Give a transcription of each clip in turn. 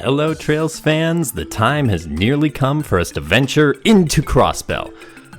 Hello Trails fans, the time has nearly come for us to venture into Crossbell.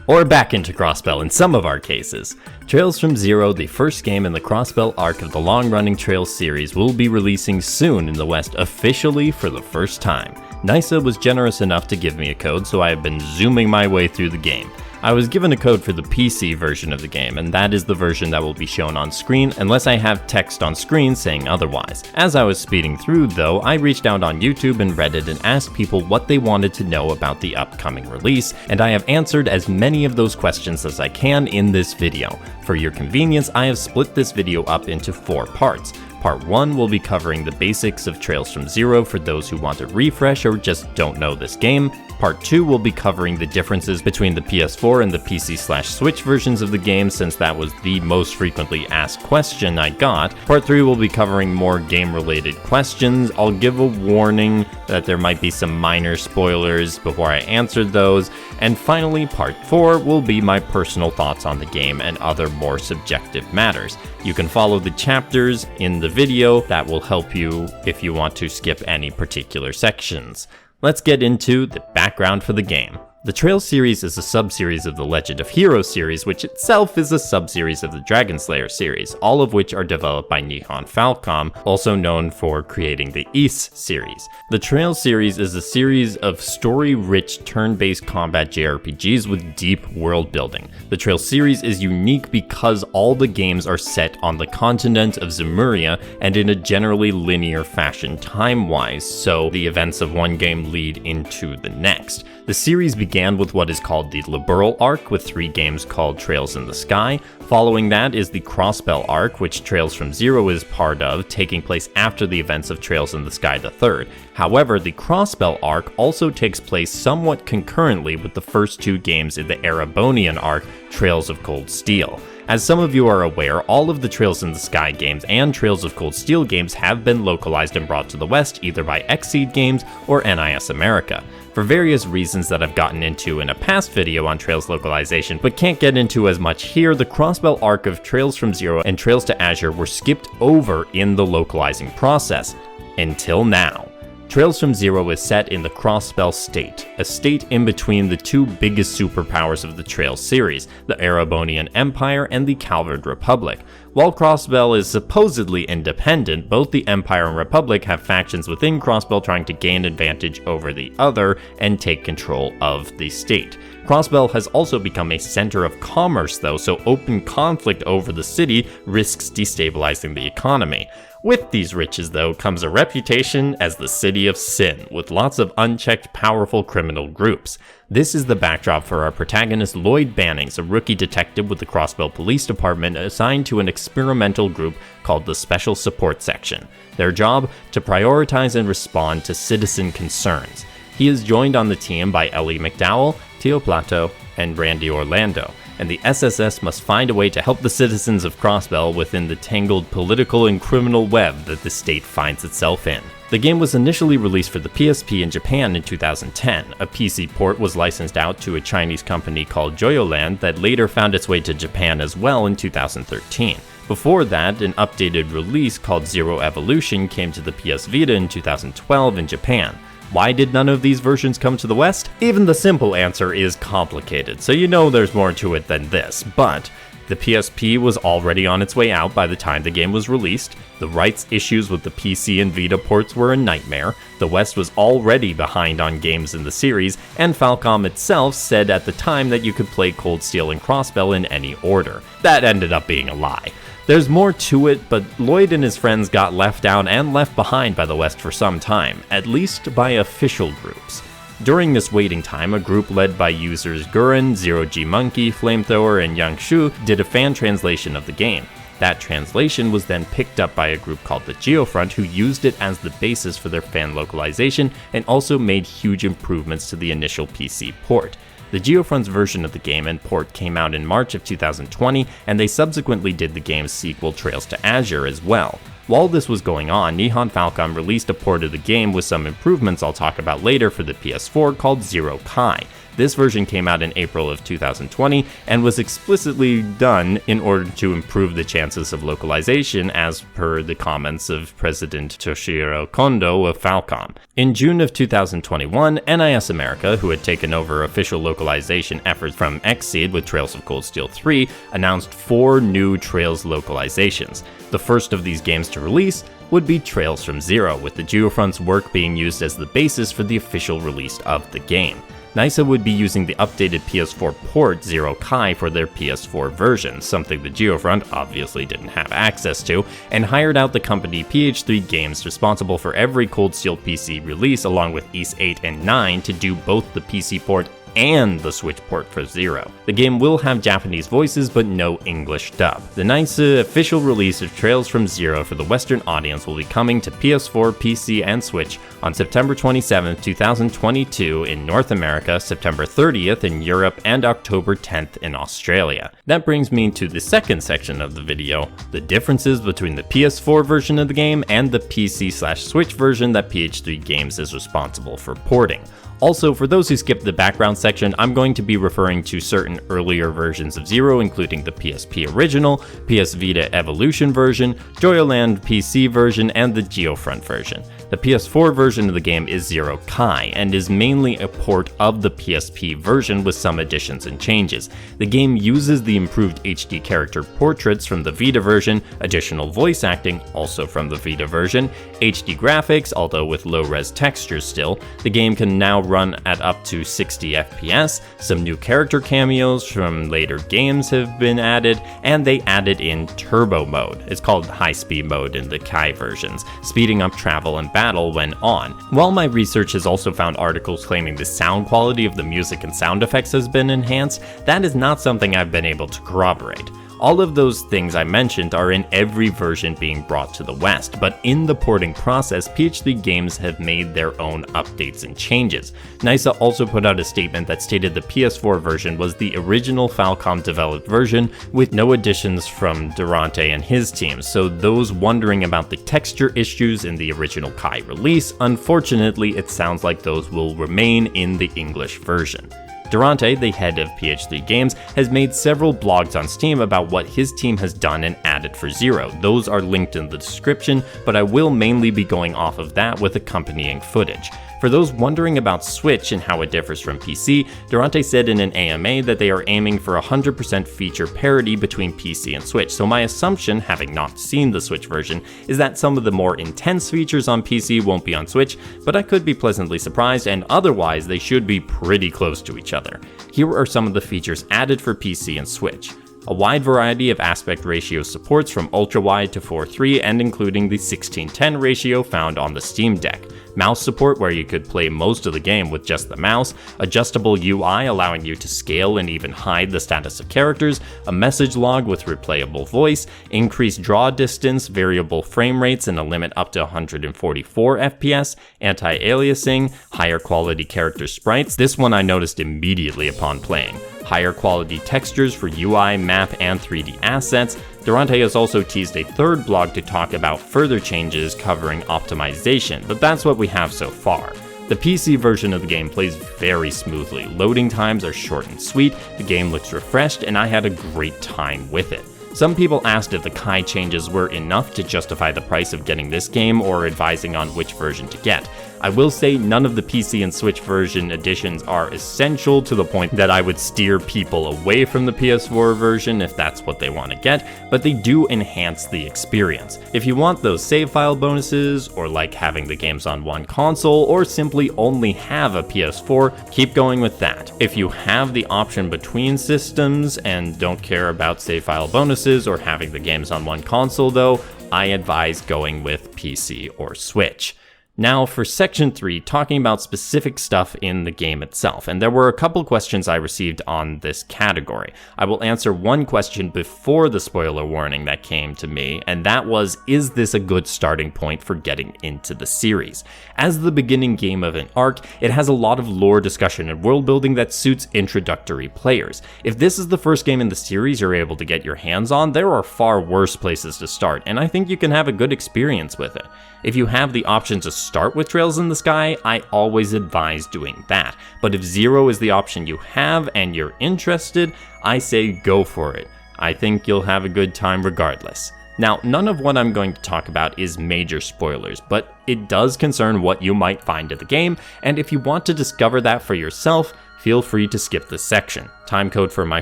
Or back into Crossbell in some of our cases. Trails from Zero, the first game in the Crossbell arc of the long-running Trails series, will be releasing soon in the West officially for the first time. NISA was generous enough to give me a code, so I have been zooming my way through the game. I was given a code for the PC version of the game, and that is the version that will be shown on screen unless I have text on screen saying otherwise. As I was speeding through though, I reached out on YouTube and Reddit and asked people what they wanted to know about the upcoming release, and I have answered as many of those questions as I can in this video. For your convenience, I have split this video up into 4 parts. Part 1 will be covering the basics of Trails from Zero for those who want to refresh or just don't know this game. Part 2 will be covering the differences between the PS4 and the PC/Switch versions of the game, since that was the most frequently asked question I got. Part 3 will be covering more game-related questions. I'll give a warning that there might be some minor spoilers before I answer those. And finally, Part 4 will be my personal thoughts on the game and other more subjective matters. You can follow the chapters in the video. That will help you if you want to skip any particular sections. Let's get into the background for the game. The Trails series is a sub-series of the Legend of Heroes series, which itself is a sub-series of the Dragon Slayer series, all of which are developed by Nihon Falcom, also known for creating the Ys series. The Trails series is a series of story-rich turn-based combat JRPGs with deep world building. The Trails series is unique because all the games are set on the continent of Zemuria and in a generally linear fashion time-wise, so the events of one game lead into the next. The series began with what is called the Liberal arc, with 3 games called Trails in the Sky. Following that is the Crossbell arc, which Trails from Zero is part of, taking place after the events of Trails in the Sky III. However, the Crossbell arc also takes place somewhat concurrently with the first 2 games in the Erebonian arc, Trails of Cold Steel. As some of you are aware, all of the Trails in the Sky games and Trails of Cold Steel games have been localized and brought to the West either by Xseed Games or NIS America. For various reasons that I've gotten into in a past video on Trails localization, but can't get into as much here, the Crossbell arc of Trails from Zero and Trails to Azure were skipped over in the localizing process. Until now. Trails from Zero is set in the Crossbell state, a state in between the 2 biggest superpowers of the Trails series, the Erebonian Empire and the Calvard Republic. While Crossbell is supposedly independent, both the Empire and Republic have factions within Crossbell trying to gain advantage over the other and take control of the state. Crossbell has also become a center of commerce though, so open conflict over the city risks destabilizing the economy. With these riches though comes a reputation as the City of Sin, with lots of unchecked powerful criminal groups. This is the backdrop for our protagonist Lloyd Bannings, a rookie detective with the Crossbell Police Department assigned to an experimental group called the Special Support Section. Their job? To prioritize and respond to citizen concerns. He is joined on the team by Ellie McDowell, Teo Plato, and Randy Orlando, and the SSS must find a way to help the citizens of Crossbell within the tangled political and criminal web that the state finds itself in. The game was initially released for the PSP in Japan in 2010. A PC port was licensed out to a Chinese company called Joyoland that later found its way to Japan as well in 2013. Before that, an updated release called Zero Evolution came to the PS Vita in 2012 in Japan. Why did none of these versions come to the West? Even the simple answer is complicated, so you know there's more to it than this, but the PSP was already on its way out by the time the game was released, the rights issues with the PC and Vita ports were a nightmare, the West was already behind on games in the series, and Falcom itself said at the time that you could play Cold Steel and Crossbell in any order. That ended up being a lie. There's more to it, but Lloyd and his friends got left out and left behind by the West for some time, at least by official groups. During this waiting time, a group led by users Gurren, Zero G Monkey, Flamethrower, and Yang Shu did a fan translation of the game. That translation was then picked up by a group called the Geofront, who used it as the basis for their fan localization and also made huge improvements to the initial PC port. The Geofront's version of the game and port came out in March of 2020, and they subsequently did the game's sequel Trails to Azure as well. While this was going on, Nihon Falcom released a port of the game with some improvements I'll talk about later for the PS4 called Zero Kai. This version came out in April of 2020 and was explicitly done in order to improve the chances of localization, as per the comments of President Toshiro Kondo of Falcom. In June of 2021, NIS America, who had taken over official localization efforts from Xseed with Trails of Cold Steel 3, announced 4 new Trails localizations. The first of these games to release would be Trails from Zero, with the Geofront's work being used as the basis for the official release of the game. NISA would be using the updated PS4 port Zero Kai for their PS4 version, something the Geofront obviously didn't have access to, and hired out the company PH3 Games, responsible for every Cold Steel PC release along with Ys 8 and 9, to do both the PC port and the Switch port for Zero. The game will have Japanese voices but no English dub. The NISA official release of Trails from Zero for the Western audience will be coming to PS4, PC, and Switch on September 27, 2022 in North America, September 30th in Europe, and October 10th in Australia. That brings me to the second section of the video, the differences between the PS4 version of the game and the PC/Switch version that PH3 Games is responsible for porting. Also, for those who skipped the background section, I'm going to be referring to certain earlier versions of Zero, including the PSP original, PS Vita Evolution version, Joyoland PC version, and the Geofront version. The PS4 version of the game is Zero Kai, and is mainly a port of the PSP version with some additions and changes. The game uses the improved HD character portraits from the Vita version, additional voice acting, also from the Vita version, HD graphics, although with low-res textures still. The game can now run at up to 60 FPS, some new character cameos from later games have been added, and they added in turbo mode. It's called high speed mode in the Kai versions, speeding up travel and battle when on. While my research has also found articles claiming the sound quality of the music and sound effects has been enhanced, that is not something I've been able to corroborate. All of those things I mentioned are in every version being brought to the West, but in the porting process, PH3 Games have made their own updates and changes. NISA also put out a statement that stated the PS4 version was the original Falcom developed version with no additions from Durante and his team, so those wondering about the texture issues in the original Kai release, unfortunately it sounds like those will remain in the English version. Durante, the head of PH3 Games, has made several blogs on Steam about what his team has done and added for Zero. Those are linked in the description, but I will mainly be going off of that with accompanying footage. For those wondering about Switch and how it differs from PC, Durante said in an AMA that they are aiming for 100% feature parity between PC and Switch, so my assumption, having not seen the Switch version, is that some of the more intense features on PC won't be on Switch, but I could be pleasantly surprised, and otherwise they should be pretty close to each other. Here are some of the features added for PC and Switch. A wide variety of aspect ratio supports from ultra-wide to 4:3 and including the 16:10 ratio found on the Steam Deck. Mouse support where you could play most of the game with just the mouse, adjustable UI allowing you to scale and even hide the status of characters, a message log with replayable voice, increased draw distance, variable frame rates and a limit up to 144 FPS, anti-aliasing, higher quality character sprites. This one I noticed immediately upon playing. Higher quality textures for UI, map, and 3D assets. Durante has also teased a third blog to talk about further changes covering optimization, but that's what we have so far. The PC version of the game plays very smoothly, loading times are short and sweet, the game looks refreshed, and I had a great time with it. Some people asked if the Kai changes were enough to justify the price of getting this game or advising on which version to get. I will say none of the PC and Switch version additions are essential to the point that I would steer people away from the PS4 version if that's what they want to get, but they do enhance the experience. If you want those save file bonuses, or like having the games on one console, or simply only have a PS4, keep going with that. If you have the option between systems and don't care about save file bonuses or having the games on one console though, I advise going with PC or Switch. Now for section 3, talking about specific stuff in the game itself, and there were a couple questions I received on this category. I will answer one question before the spoiler warning that came to me, and that was, is this a good starting point for getting into the series? As the beginning game of an arc, it has a lot of lore discussion and world building that suits introductory players. If this is the first game in the series you're able to get your hands on, there are far worse places to start, and I think you can have a good experience with it. If you have the option to start with Trails in the Sky, I always advise doing that. But if 0 is the option you have and you're interested, I say go for it. I think you'll have a good time regardless. Now, none of what I'm going to talk about is major spoilers, but it does concern what you might find in the game, and if you want to discover that for yourself, feel free to skip this section. Timecode for my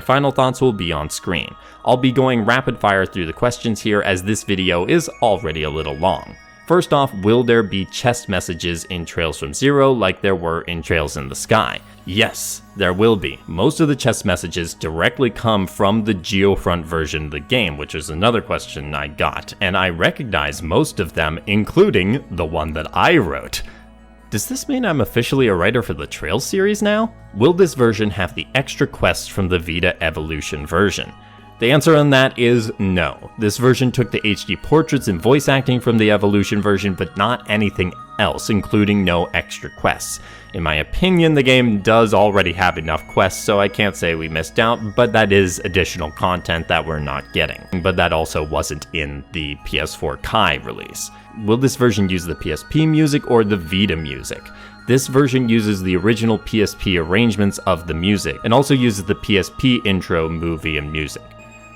final thoughts will be on screen. I'll be going rapid fire through the questions here as this video is already a little long. First off, will there be chest messages in Trails from Zero like there were in Trails in the Sky? Yes, there will be. Most of the chest messages directly come from the Geofront version of the game, which is another question I got, and I recognize most of them, including the one that I wrote. Does this mean I'm officially a writer for the Trails series now? Will this version have the extra quests from the Vita Evolution version? The answer on that is no. This version took the HD portraits and voice acting from the Evolution version, but not anything else, including no extra quests. In my opinion, the game does already have enough quests, so I can't say we missed out, but that is additional content that we're not getting. But that also wasn't in the PS4 Kai release. Will this version use the PSP music or the Vita music? This version uses the original PSP arrangements of the music, and also uses the PSP intro movie and music.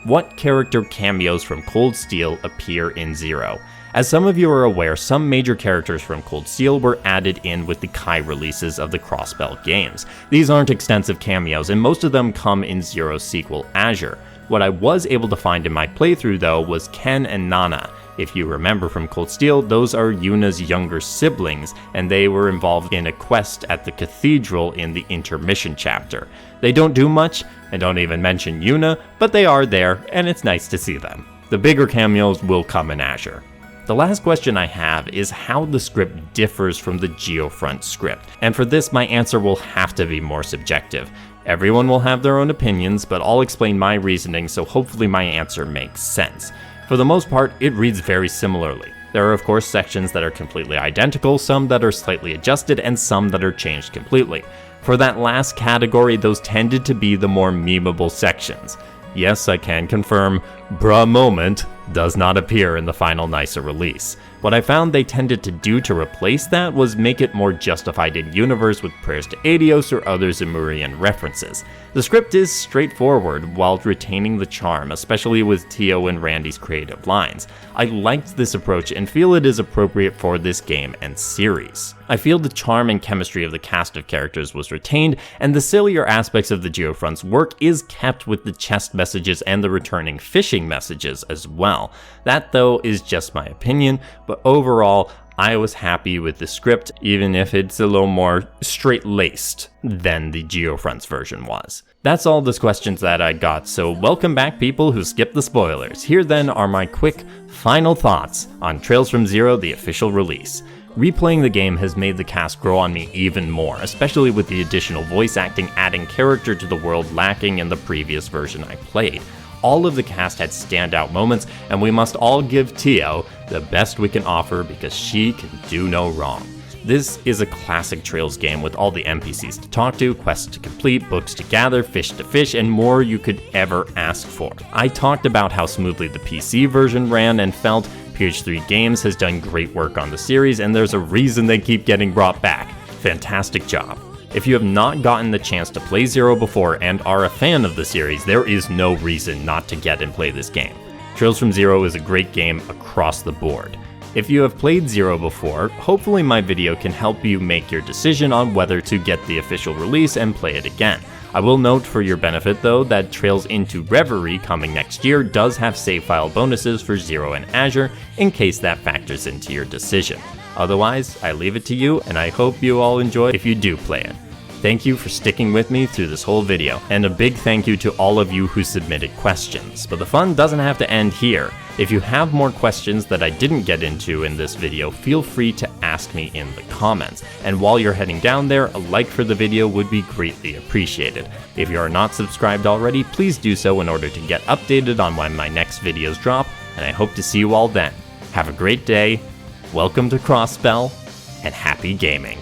What character cameos from Cold Steel appear in Zero? As some of you are aware, some major characters from Cold Steel were added in with the Kai releases of the Crossbell games. These aren't extensive cameos, and most of them come in Zero's sequel, Azure. What I was able to find in my playthrough though was Ken and Nana. If you remember from Cold Steel, those are Yuna's younger siblings, and they were involved in a quest at the cathedral in the intermission chapter. They don't do much, and don't even mention Yuna, but they are there, and it's nice to see them. The bigger cameos will come in Azure. The last question I have is how the script differs from the Geofront script, and for this my answer will have to be more subjective. Everyone will have their own opinions, but I'll explain my reasoning so hopefully my answer makes sense. For the most part, it reads very similarly. There are of course sections that are completely identical, some that are slightly adjusted, and some that are changed completely. For that last category, those tended to be the more memeable sections. Yes, I can confirm, bruh moment does not appear in the final NISA release. What I found they tended to do to replace that was make it more justified in universe with prayers to Adios or other Zemurian references. The script is straightforward while retaining the charm, especially with Tio and Randy's creative lines. I liked this approach and feel it is appropriate for this game and series. I feel the charm and chemistry of the cast of characters was retained, and the sillier aspects of the Geofront's work is kept with the chest messages and the returning fishing messages as well. That though is just my opinion, but overall, I was happy with the script, even if it's a little more straight-laced than the Geofront's version was. That's all the questions that I got, so welcome back people who skipped the spoilers. Here then are my quick, final thoughts on Trails from Zero, the official release. Replaying the game has made the cast grow on me even more, especially with the additional voice acting adding character to the world lacking in the previous version I played. All of the cast had standout moments, and we must all give Tio the best we can offer because she can do no wrong. This is a classic Trails game with all the NPCs to talk to, quests to complete, books to gather, fish to fish, and more you could ever ask for. I talked about how smoothly the PC version ran and felt PH3 Games has done great work on the series, and there's a reason they keep getting brought back. Fantastic job. If you have not gotten the chance to play Zero before and are a fan of the series, there is no reason not to get and play this game. Trails from Zero is a great game across the board. If you have played Zero before, hopefully my video can help you make your decision on whether to get the official release and play it again. I will note for your benefit though that Trails into Reverie coming next year does have save file bonuses for Zero and Azure in case that factors into your decision. Otherwise, I leave it to you, and I hope you all enjoy if you do play it. Thank you for sticking with me through this whole video, and a big thank you to all of you who submitted questions. But the fun doesn't have to end here. If you have more questions that I didn't get into in this video, feel free to ask me in the comments. And while you're heading down there, a like for the video would be greatly appreciated. If you are not subscribed already, please do so in order to get updated on when my next videos drop, and I hope to see you all then. Have a great day. Welcome to Crossbell, and happy gaming.